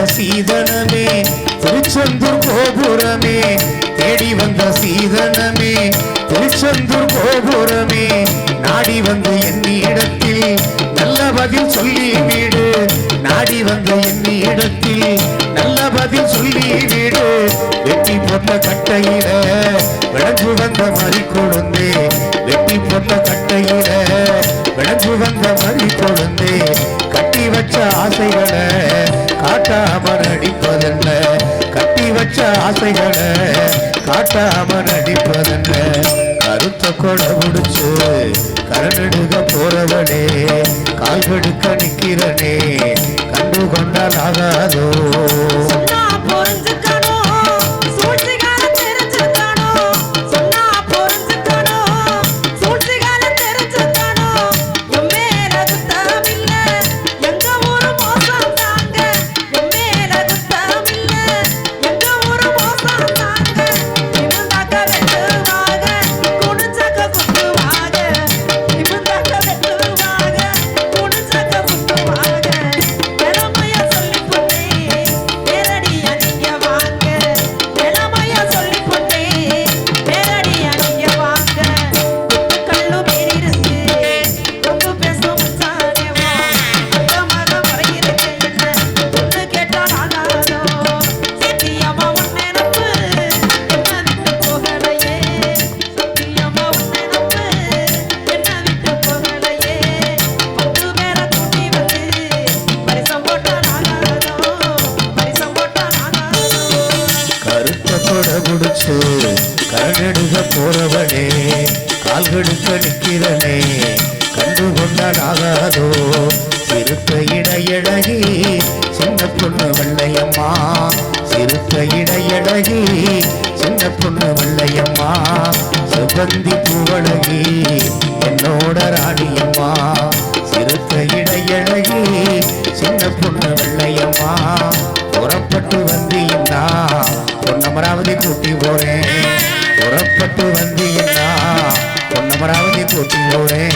சீதனமே திருச்செந்தூர் கோபுரமே தேடி வந்த சீதனமே திருச்செந்தூர் கோபுரமே நாடி வந்து என்னிடத்தில் நல்ல பதில் சொல்லி வீடு நாடி வந்து என்னிடத்தில் நல்ல பதில் சொல்லி வீடு வெட்டி போட்ட கட்டையில விளங்கு வந்த மறி கொழுந்தே வெட்டி போட்ட கட்டையில விளங்கு வந்த மறி கொழுந்தே கட்டி வச்ச ஆசைகளை காட்டாம நடிப்பதென்ன கட்டி வச்ச ஆசைகளை காட்டாம நடிப்பதென்ன கருத்த கொடை முடிச்சு கரநெடுக போறவனே கால்கெடுக்க நிக்கிறனே கண்டு கொண்டால் ஆகாதோ கரநெடுக போறவனே கால்கெடுக்க நிக்கிறனே கண்டு கொண்டால் ஆகாதோ சிறுத்த இடையழகி சின்ன பொண்ணு வெள்ளையம்மா சிறுத்த இடையழகி சின்ன பொண்ணு வெள்ளையம்மா சுகந்தி பூவழகி என்னோட ராணியம்மா சிறுத்த இடையழகி சின்ன பொண்ணு வெள்ளையம்மா புறப்பட்டு வந்தீங்கன்னா பொன்னமராவதி கூட்டி போறேன் புறப்பட்டு வந்தீங்கன்னா பொன்னமராவதி கூட்டி போறேன்